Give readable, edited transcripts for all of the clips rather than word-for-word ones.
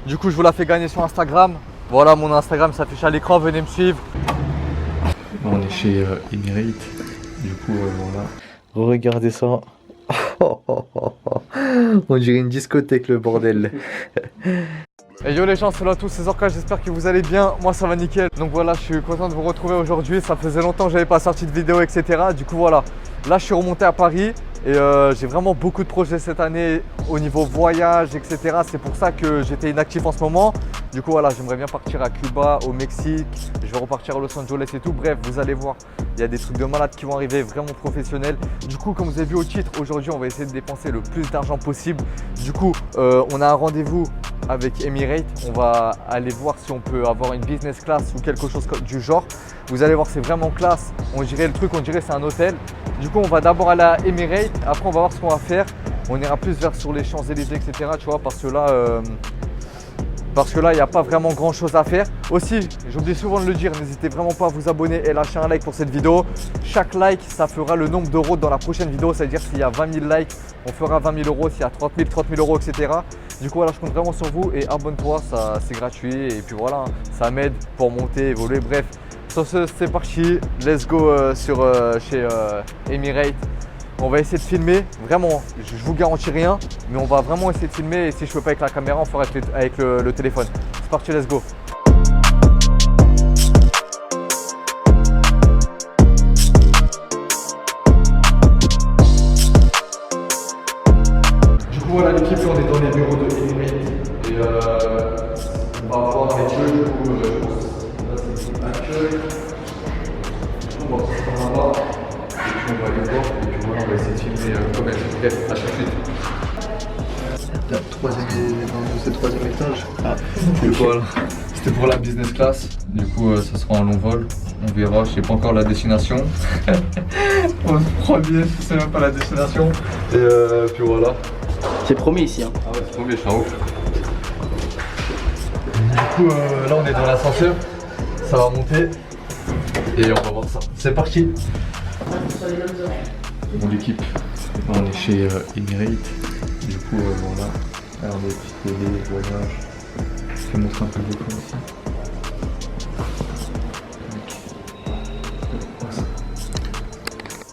Du coup, je vous la fais gagner sur Instagram. Voilà, mon Instagram s'affiche à l'écran, venez me suivre. On est chez Emirates, du coup voilà. Regardez ça. On dirait une discothèque le bordel. Et yo les gens, c'est là tous ces orcas, j'espère que vous allez bien, moi ça va nickel. Donc voilà, je suis content de vous retrouver aujourd'hui, ça faisait longtemps que j'avais pas sorti de vidéo etc. Du coup voilà, là je suis remonté à Paris et j'ai vraiment beaucoup de projets cette année au niveau voyage etc. C'est pour ça que j'étais inactif en ce moment. Du coup voilà, j'aimerais bien partir à Cuba, au Mexique, je vais repartir à Los Angeles et tout. Bref, vous allez voir, il y a des trucs de malades qui vont arriver, vraiment professionnels. Du coup, comme vous avez vu au titre, aujourd'hui on va essayer de dépenser le plus d'argent possible. Du coup, on a un rendez-vous avec Emirates, on va aller voir si on peut avoir une business class ou quelque chose du genre. Vous allez voir, c'est vraiment classe. On dirait le truc, on dirait c'est un hôtel. Du coup, on va d'abord aller à Emirates, après on va voir ce qu'on va faire. On ira plus vers sur les Champs-Élysées, etc. Tu vois, parce que là, il n'y a pas vraiment grand chose à faire. Aussi, j'oublie souvent de le dire, n'hésitez vraiment pas à vous abonner et lâcher un like pour cette vidéo. Chaque like, ça fera le nombre d'euros dans la prochaine vidéo. C'est-à-dire s'il y a 20 000 likes, on fera 20 000 euros. S'il y a 30 000 euros, etc. Du coup, voilà, je compte vraiment sur vous et abonne-toi, c'est gratuit. Et puis voilà, ça m'aide pour monter, évoluer. Bref, sur ce, c'est parti. Let's go chez Emirates. On va essayer de filmer, vraiment, je vous garantis rien, mais on va vraiment essayer de filmer et si je peux pas avec la caméra, on fera avec le téléphone. C'est parti, let's go. Du coup voilà l'équipe, on est dans les bureaux de Emirates et on va voir avec eux, du coup je pense là c'est l'équipe accueil. On va passer par là-bas et puis on va aller voir. On va essayer de filmer comme elle se fait à chaque suite. La troisième étage. Ah, voilà. C'était pour la business class. Du coup, ça sera en long vol. On verra. Je sais pas encore la destination. On se premier, je sais même pas la destination. Et puis voilà. C'est promis ici. Hein. Ah ouais, c'est promis, je suis en ouf. Du coup, là, on est dans l'ascenseur. Ça va monter. Et on va voir ça. C'est parti. Bon l'équipe, on est chez Emirates, du coup voilà, alors des petites télé, voyages, je vais montrer un peu le décor ici.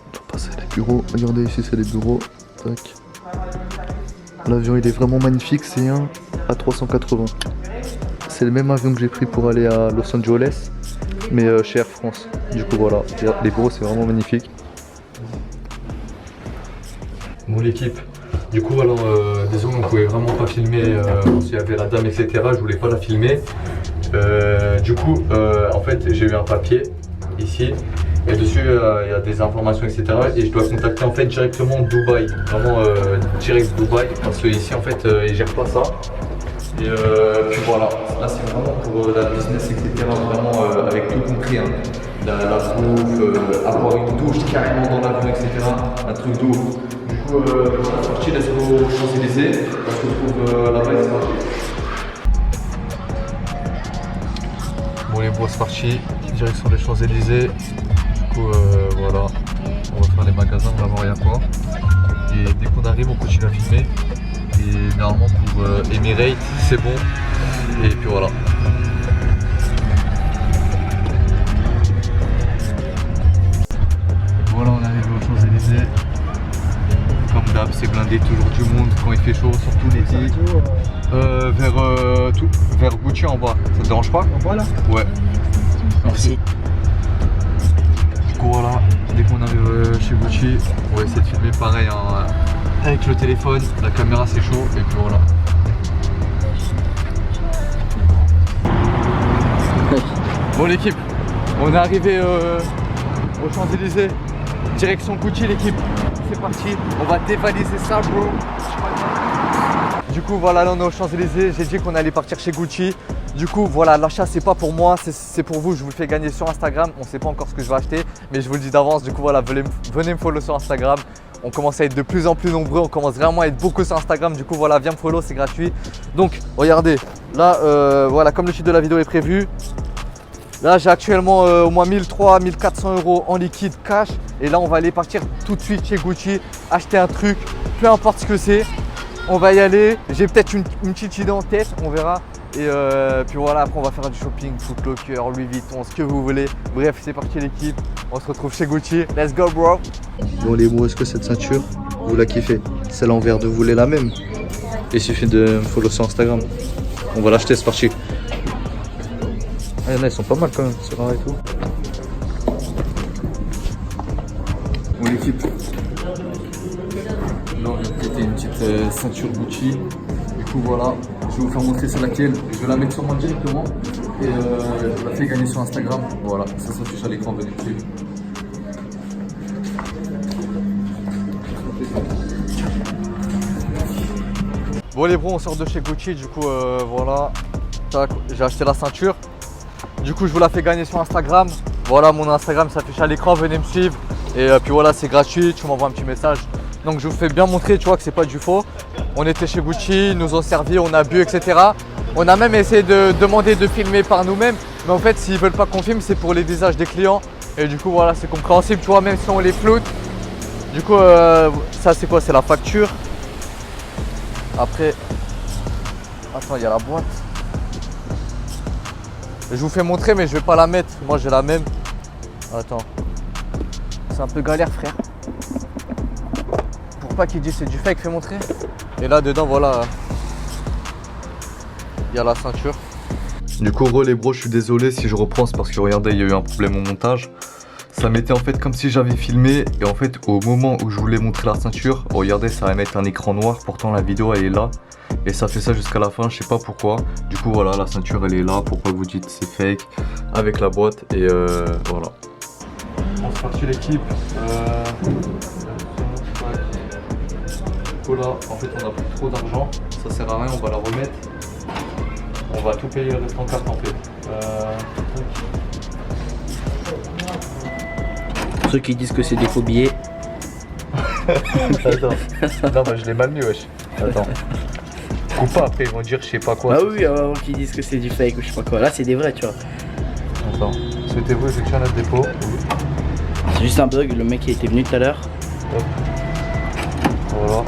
On va passer les bureaux, regardez ici c'est les bureaux, tac. L'avion il est vraiment magnifique, c'est un A380. C'est le même avion que j'ai pris pour aller à Los Angeles, mais chez Air France. Du coup voilà, les bureaux c'est vraiment magnifique. Bon l'équipe, du coup alors désolé on pouvait vraiment pas filmer s'il y avait la dame etc, je voulais pas la filmer. Du coup en fait j'ai eu un papier ici et dessus il y a des informations etc et je dois contacter en fait directement Dubaï, vraiment direct Dubaï parce que ici en fait ils gèrent pas ça. Et puis voilà, là c'est vraiment pour la business etc, vraiment avec tout compris, hein. La bouffe, avoir une douche carrément dans l'avion etc, un truc de ouf. Du coup, on est sorti, let's go aux Champs-Élysées, on se retrouve là-bas et c'est parti. Bon les bois c'est parti, direction des Champs-Élysées. Du coup voilà, on va faire les magasins, on va voir il y a quoi. Et dès qu'on arrive on continue à filmer. Et normalement pour Emirates c'est bon. Et puis voilà. Voilà, on arrive aux Champs-Élysées. Comme d'hab, c'est blindé, toujours du monde quand il fait chaud, surtout l'été. Vers Gucci en bas, ça te dérange pas? Voilà. Ouais. Merci. Du coup voilà, dès qu'on arrive chez Gucci, on va essayer de filmer pareil hein, avec le téléphone, la caméra c'est chaud et puis voilà. Bon l'équipe, on est arrivé aux Champs-Élysées, direction Gucci l'équipe. C'est parti, on va dévaliser ça bro. Du coup voilà, là on est aux Champs-Élysées, j'ai dit qu'on allait partir chez Gucci. Du coup voilà, l'achat c'est pas pour moi, c'est pour vous, je vous le fais gagner sur Instagram. On sait pas encore ce que je vais acheter, mais je vous le dis d'avance. Du coup voilà, venez me follow sur Instagram. On commence à être de plus en plus nombreux, on commence vraiment à être beaucoup sur Instagram. Du coup voilà, viens me follow, c'est gratuit. Donc regardez, là voilà, comme le titre de la vidéo est prévu. Là j'ai actuellement au moins 1300, 1400 euros en liquide cash. Et là on va aller partir tout de suite chez Gucci, acheter un truc, peu importe ce que c'est. On va y aller, j'ai peut-être une petite idée en tête, on verra. Et puis voilà, après on va faire du shopping, Foot Locker, Louis Vuitton, ce que vous voulez. Bref, c'est parti l'équipe, on se retrouve chez Gucci. Let's go bro. Bon les mots, est-ce que cette ceinture, vous la kiffez? Celle en verre de vous voulez la même? Il suffit de me follow sur Instagram. On va l'acheter, c'est parti. Ah, ils sont pas mal quand même, c'est rare et tout. Bon l'équipe, là on vient de péter une petite ceinture Gucci. Du coup voilà, je vais vous faire montrer c'est laquelle. Je vais la mettre sur moi directement et je la fais gagner sur Instagram. Voilà, ça s'affiche à l'écran, venez me suivre. Bon les bros, on sort de chez Gucci, du coup voilà, j'ai acheté la ceinture. Du coup je vous la fais gagner sur Instagram. Voilà, mon Instagram s'affiche à l'écran, venez me suivre. Et puis voilà, c'est gratuit, tu m'envoies un petit message. Donc je vous fais bien montrer, tu vois que c'est pas du faux. On était chez Gucci, ils nous ont servi, on a bu, etc. On a même essayé de demander de filmer par nous-mêmes. Mais en fait, s'ils veulent pas qu'on filme, c'est pour les visages des clients. Et du coup voilà, c'est compréhensible, tu vois, même si on les floute. Du coup, ça c'est quoi? C'est la facture. Après, attends, il y a la boîte. Je vous fais montrer, mais je vais pas la mettre. Moi, j'ai la même. Attends. C'est un peu galère, frère. Pour pas qu'ils disent c'est du fake, fais montrer. Et là, dedans, voilà. Il y a la ceinture. Du coup, les bros, je suis désolé si je reprends, c'est parce que regardez, il y a eu un problème au montage. Ça m'était en fait comme si j'avais filmé et en fait au moment où je voulais montrer la ceinture, regardez, ça va mettre un écran noir, pourtant la vidéo elle est là et ça fait ça jusqu'à la fin, je sais pas pourquoi. Du coup voilà, la ceinture elle est là, pourquoi vous dites c'est fake avec la boîte et voilà. On se partit l'équipe. Du coup là, en fait on a plus trop d'argent, ça sert à rien, on va la remettre. On va tout payer le reste en carte en fait. Ceux qui disent que c'est des faux billets. Attends. Non, bah je l'ai mal mis, wesh. Attends. Ou pas, après ils vont dire je sais pas quoi. Ah oui, qui disent que c'est du fake ou je sais pas quoi. Là, c'est des vrais, tu vois. Attends. Souhaitez-vous effectuer un dépôt? C'est juste un bug. Le mec qui était venu tout à l'heure. Hop. Voilà.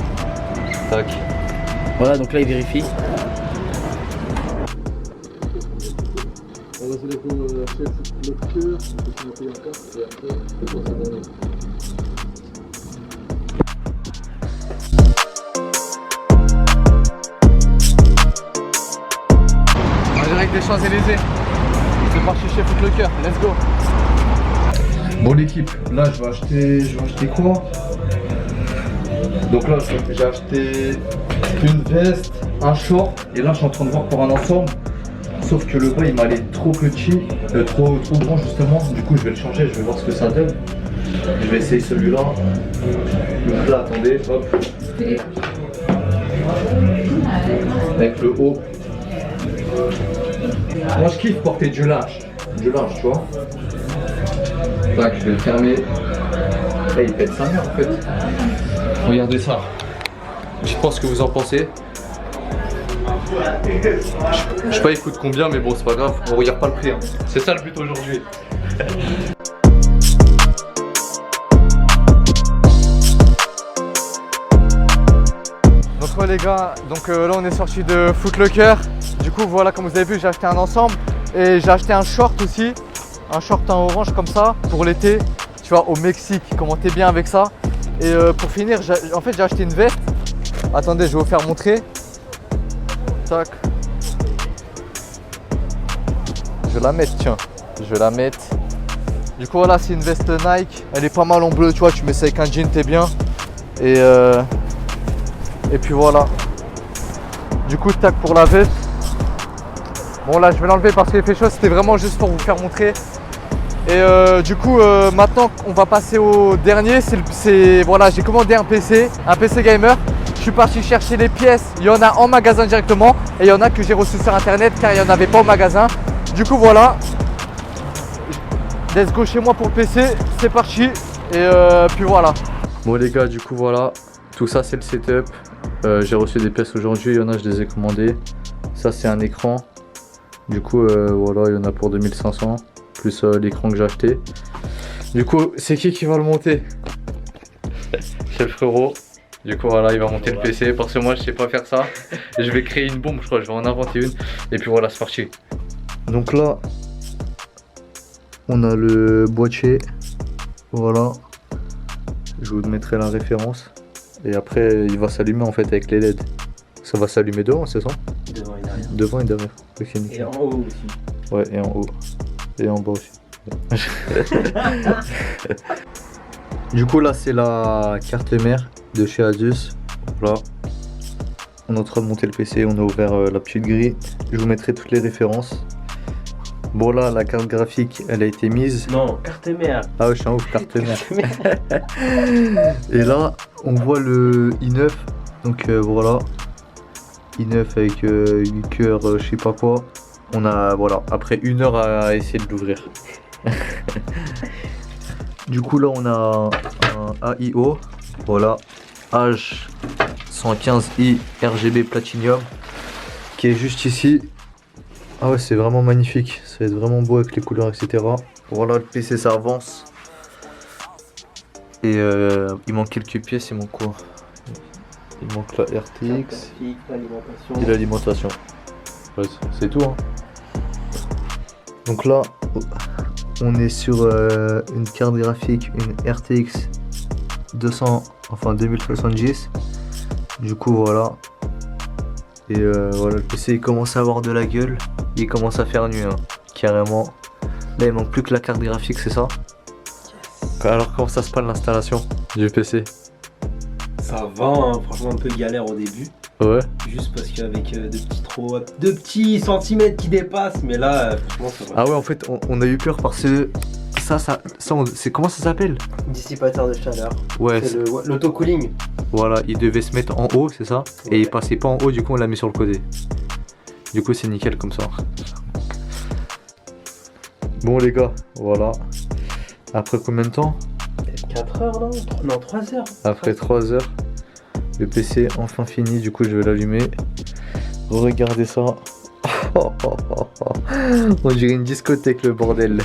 Tac. Voilà, donc là, il vérifie. On va se laisser acheter le cœur, on va payer en carte et après, c'est pour cette année. En direct des Champs-Élysées. C'est parti chez Foot Locker, let's go. Bon l'équipe, là je vais acheter quoi? Donc là j'ai acheté une veste, un short et là je suis en train de voir pour un ensemble. Sauf que le bas il m'a allé trop petit, trop grand justement, du coup je vais le changer, je vais voir ce que ça donne. Je vais essayer celui-là. Donc là attendez, hop. Avec le haut. Moi je kiffe porter du linge, tu vois. Tac, je vais le fermer. Là il pète sa mère en fait. Regardez ça. Dites-moi ce que vous en pensez. Je sais pas il coûte combien mais bon c'est pas grave, on regarde pas le prix hein. C'est ça le but aujourd'hui. Donc ouais les gars, donc là on est sorti de Foot Locker. Du coup voilà, comme vous avez vu, j'ai acheté un ensemble et j'ai acheté un short aussi. Un short en orange comme ça pour l'été, tu vois, au Mexique. Comment t'es bien avec ça. Et pour finir, en fait j'ai acheté une veste. Attendez, je vais vous faire montrer. Tac. Je vais la mettre, tiens. Je vais la mettre. Du coup voilà, c'est une veste Nike. Elle est pas mal en bleu, tu vois, tu mets ça avec un jean, t'es bien. Et puis voilà. Du coup, tac pour la veste. Bon là, je vais l'enlever parce qu'il fait chaud. C'était vraiment juste pour vous faire montrer. Et du coup, maintenant, on va passer au dernier. Voilà, j'ai commandé un PC gamer. Je suis parti chercher les pièces. Il y en a en magasin directement et il y en a que j'ai reçu sur internet car il n'y en avait pas au magasin. Du coup, voilà. Let's go chez moi pour le PC. C'est parti. Et puis voilà. Bon les gars, du coup voilà. Tout ça c'est le setup. J'ai reçu des pièces aujourd'hui. Il y en a, je les ai commandées. Ça c'est un écran. Du coup, voilà, il y en a pour 2500. Plus l'écran que j'ai acheté. Du coup, c'est qui va le monter? C'est le frérot. Du coup voilà, il va monter le PC parce que moi je sais pas faire ça. Et je vais créer une bombe, je crois, je vais en inventer une. Et puis voilà, c'est parti. Donc là, on a le boîtier. Voilà. Je vous mettrai la référence. Et après, il va s'allumer en fait avec les LED. Ça va s'allumer devant, c'est ça? Devant et derrière. Devant et derrière. Ok, Et nickel. en haut aussi. Ouais, et en haut. Et en bas aussi. Du coup, là, c'est la carte mère de chez Asus. Voilà. On est en train de monter le PC, on a ouvert la petite grille. Je vous mettrai toutes les références. Bon, là, la carte graphique, elle a été mise. Non, carte mère. Ah ouais, je suis en haut, carte mère. Et là, on voit le i9. Donc voilà. i9 avec une cœur, je sais pas quoi. On a, voilà, après 1 heure à essayer de l'ouvrir. Du coup, là, on a un AIO. Voilà. H115i RGB Platinum. Qui est juste ici. Ah ouais, c'est vraiment magnifique. Ça va être vraiment beau avec les couleurs, etc. Voilà, le PC, ça avance. Et il manque quelques pièces. Il manque quoi? Il manque la RTX et l'alimentation. Ouais, c'est tout, hein. Donc là, on est sur une carte graphique, une RTX 2070. Du coup, voilà. Et voilà, le PC il commence à avoir de la gueule. Il commence à faire nuit, hein, carrément. Là, il manque plus que la carte graphique, c'est ça? Alors, comment ça se passe l'installation du PC? Ça va, hein, franchement un peu galère au début. Ouais. Juste parce qu'avec deux petits centimètres qui dépassent, mais là, franchement, ça va. Ah ouais, en fait, on a eu peur parce que c'est comment ça s'appelle? Dissipateur de chaleur. Ouais, C'est l'auto-cooling. voilà, il devait se mettre en haut, c'est ça? Et il passait pas en haut, du coup, on l'a mis sur le côté. Du coup, c'est nickel comme ça. Bon, les gars, voilà. Après combien de temps? 4 heures, non? Non, 3 heures. Après 3 heures, le PC enfin fini, du coup je vais l'allumer. Regardez ça. On dirait une discothèque, le bordel.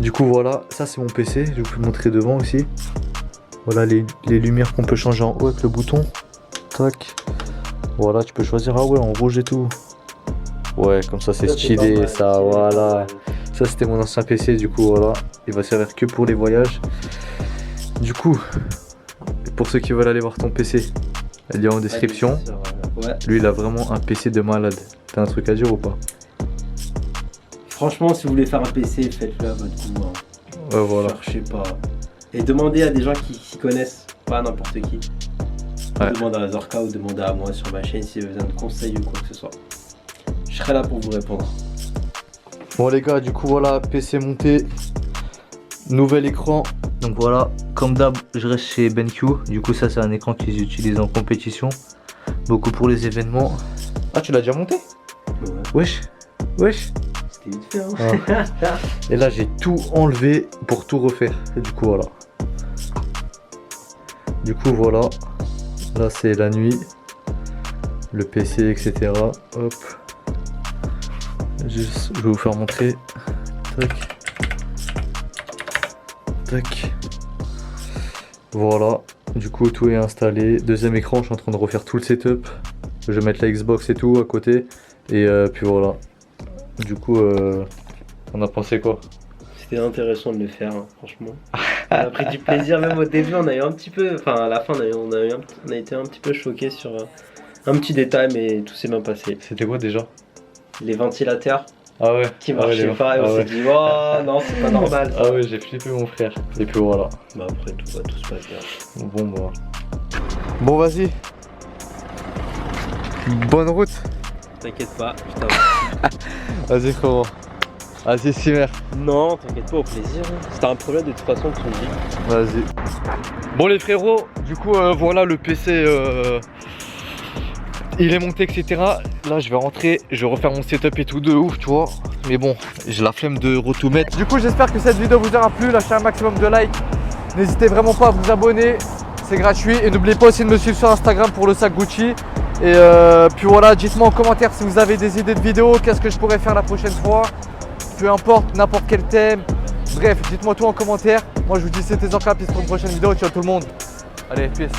Du coup voilà, ça c'est mon PC, je vais vous montrer devant aussi. Voilà les lumières qu'on peut changer en haut avec le bouton. Tac. Voilà, tu peux choisir, ah ouais, en rouge et tout. Ouais, comme ça c'est stylé, ça, voilà. Ça c'était mon ancien PC, du coup voilà, il va servir que pour les voyages. Du coup, pour ceux qui veulent aller voir ton PC, elle est en description. Ouais. Lui il a vraiment un PC de malade. T'as un truc à dire ou pas? Franchement, si vous voulez faire un PC, faites-le à votre goût. Hein. Ouais, voilà. Cherchez pas. Et demandez à des gens qui s'y connaissent, pas n'importe qui. Ouais. Demandez à Zorka ou demandez à moi sur ma chaîne si vous avez besoin de conseils ou quoi que ce soit. Je serai là pour vous répondre. Bon les gars, du coup voilà, PC monté, nouvel écran. Donc voilà, comme d'hab, je reste chez BenQ. Du coup ça c'est un écran qu'ils utilisent en compétition, beaucoup pour les événements. Ah, tu l'as déjà monté? Ouais. Wesh, wesh. C'était vite fait, hein. Ah. Et là j'ai tout enlevé pour tout refaire. Et du coup voilà. Du coup voilà, là c'est la nuit, le PC, etc. Hop. Juste, je vais vous faire montrer. Tac. Tac. Voilà. Du coup, tout est installé. Deuxième écran, je suis en train de refaire tout le setup. Je vais mettre la Xbox et tout à côté. Et puis voilà. Du coup, on a pensé quoi? C'était intéressant de le faire, hein, franchement. On a pris du plaisir, même au début, on a eu un petit peu. Enfin, à la fin, on a été un petit peu choqués sur un petit détail, mais tout s'est bien passé. C'était quoi déjà? Les ventilateurs Ah ouais. qui marchaient pas, et on s'est dit, oh non, c'est pas normal. Ah ouais, j'ai flippé mon frère. Et puis voilà. Bah, après, tout se passe bien. Bon bah. Bon, vas-y. Bonne route. T'inquiète pas, je t'avoue. Vas-y, frérot. Vas-y, Simer. Non, t'inquiète pas, au plaisir. C'était un problème de toute façon, tu me dis. Vas-y. Bon, les frérots, du coup, voilà le PC. Il est monté, etc. Là, je vais rentrer, je vais refaire mon setup et tout de ouf, tu vois. Mais bon, j'ai la flemme de tout mettre. Du coup, j'espère que cette vidéo vous aura plu. Lâchez un maximum de likes. N'hésitez vraiment pas à vous abonner. C'est gratuit. Et n'oubliez pas aussi de me suivre sur Instagram pour le sac Gucci. Et puis voilà, dites-moi en commentaire si vous avez des idées de vidéos. Qu'est-ce que je pourrais faire la prochaine fois. Peu importe, n'importe quel thème. Bref, dites-moi tout en commentaire. Moi, je vous dis c'était Zorka, peace pour une prochaine vidéo. Ciao tout le monde. Allez, peace.